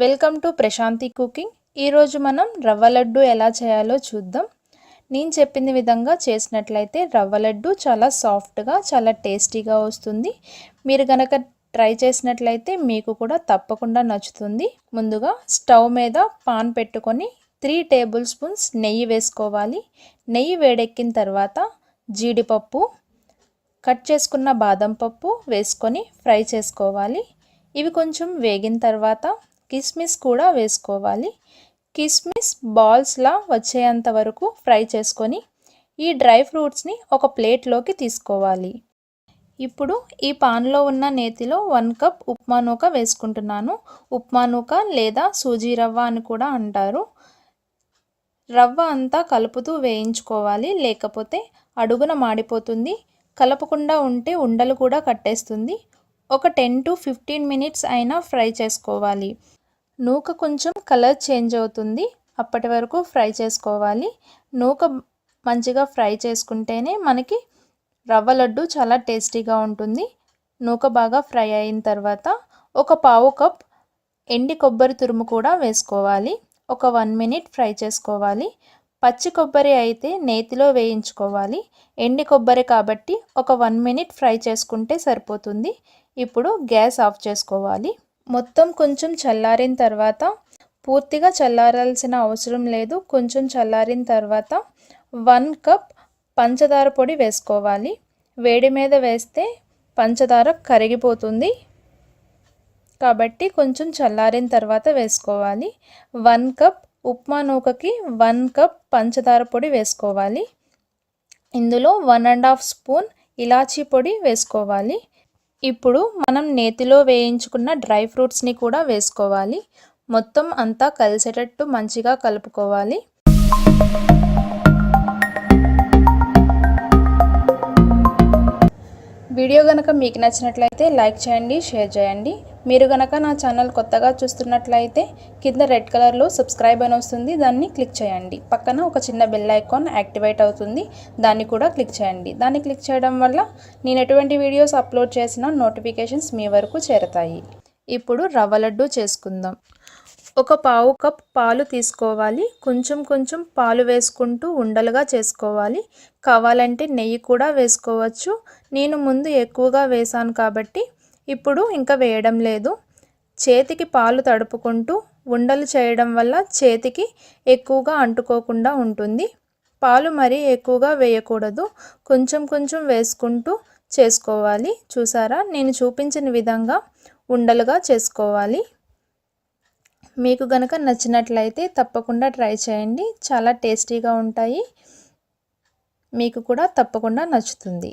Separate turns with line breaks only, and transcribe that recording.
Welcome to Prashanti cooking. ఈరోజు మనం రవ్వ లడ్డు ఎలా చేయాలో చూద్దాం. నేను చెప్పిన విధంగా చేసినట్లయితే రవ్వ లడ్డు చాలా సాఫ్ట్గా చాలా టేస్టీగా వస్తుంది. మీరు గనక ట్రై చేసినట్లయితే మీకు కూడా తప్పకుండా నచ్చుతుంది. ముందుగా స్టవ్ మీద పాన్ పెట్టుకొని 3 టేబుల్ స్పూన్స్ నెయ్యి వేసుకోవాలి. నెయ్యి వేడెక్కిన తర్వాత జీడిపప్పు, కట్ చేసుకున్న బాదం పప్పు వేసుకొని ఫ్రై చేసుకోవాలి. ఇవి కొంచెం వేగిన తర్వాత కిస్మిస్ కూడా వేసుకోవాలి. కిస్మిస్ బాల్స్లా వచ్చేంత వరకు ఫ్రై చేసుకొని ఈ డ్రై ఫ్రూట్స్ని ఒక ప్లేట్లోకి తీసుకోవాలి. ఇప్పుడు ఈ పాన్లో ఉన్న నేతిలో 1 కప్ ఉప్మా నూక వేసుకుంటున్నాను. ఉప్మా నూక లేదా సూజీ రవ్వ అని కూడా అంటారు. రవ్వ అంతా కలుపుతూ వేయించుకోవాలి, లేకపోతే అడుగున మాడిపోతుంది. కలపకుండా ఉంటే ఉండలు కూడా కట్టేస్తుంది. ఒక 10 to 15 మినిట్స్ అయినా ఫ్రై చేసుకోవాలి. నూక కొంచెం కలర్ చేంజ్ అవుతుంది, అప్పటి వరకు ఫ్రై చేసుకోవాలి. నూక మంచిగా ఫ్రై చేసుకుంటేనే మనకి రవ్వ లడ్డు చాలా టేస్టీగా ఉంటుంది. నూక బాగా ఫ్రై అయిన తర్వాత ఒక పావు కప్ ఎండి కొబ్బరి తురుము కూడా వేసుకోవాలి. ఒక 1 మినిట్ ఫ్రై చేసుకోవాలి. పచ్చి కొబ్బరి అయితే నేతిలో వేయించుకోవాలి. ఎండి కొబ్బరి కాబట్టి ఒక 1 మినిట్ ఫ్రై చేసుకుంటే సరిపోతుంది. ఇప్పుడు గ్యాస్ ఆఫ్ చేసుకోవాలి. మొత్తం కొంచెం చల్లారిన తర్వాత, పూర్తిగా చల్లారాల్సిన అవసరం లేదు, కొంచెం చల్లారిన తర్వాత 1 కప్ పంచదార పొడి వేసుకోవాలి. వేడి మీద వేస్తే పంచదార కరిగిపోతుంది కాబట్టి కొంచెం చల్లారిన తర్వాత వేసుకోవాలి. 1 కప్ ఉప్మా నూకకి 1 కప్ పంచదార పొడి వేసుకోవాలి. ఇందులో 1.5 స్పూన్ ఇలాచీ పొడి వేసుకోవాలి. ఇప్పుడు మనం నేతిలో వేయించుకున్న డ్రై ఫ్రూట్స్ని కూడా వేసుకోవాలి. మొత్తం అంతా కలిసేటట్టు మంచిగా కలుపుకోవాలి. వీడియో కనుక మీకు నచ్చినట్లయితే లైక్ చేయండి, షేర్ చేయండి. మీరు కనుక నా ఛానల్ కొత్తగా చూస్తున్నట్లయితే కింద రెడ్ కలర్లో సబ్స్క్రైబ్ అని వస్తుంది, దాన్ని క్లిక్ చేయండి. పక్కన ఒక చిన్న బెల్ ఐకాన్ యాక్టివేట్ అవుతుంది, దాన్ని కూడా క్లిక్ చేయండి. దాన్ని క్లిక్ చేయడం వల్ల నేను ఎటువంటి వీడియోస్ అప్లోడ్ చేసినా నోటిఫికేషన్స్ మీ వరకు చేరతాయి. ఇప్పుడు రవ్వ లడ్డు చేసుకుందాం. ఒక పావు కప్ పాలు తీసుకోవాలి. కొంచెం కొంచెం పాలు వేసుకుంటూ ఉండలుగా చేసుకోవాలి. కావాలంటే నెయ్యి కూడా వేసుకోవచ్చు. నేను ముందు ఎక్కువగా వేసాను కాబట్టి ఇప్పుడు ఇంకా వేయడం లేదు. చేతికి పాలు తడుపుకుంటూ ఉండలు చేయడం వల్ల చేతికి ఎక్కువగా అంటుకోకుండా ఉంటుంది. పాలు మరీ ఎక్కువగా వేయకూడదు, కొంచెం కొంచెం వేసుకుంటూ చేసుకోవాలి. చూసారా, నేను చూపించిన విధంగా ఉండలుగా చేసుకోవాలి. మీకు గనక నచ్చినట్లయితే తప్పకుండా ట్రై చేయండి, చాలా టేస్టీగా ఉంటాయి. మీకు కూడా తప్పకుండా నచ్చుతుంది.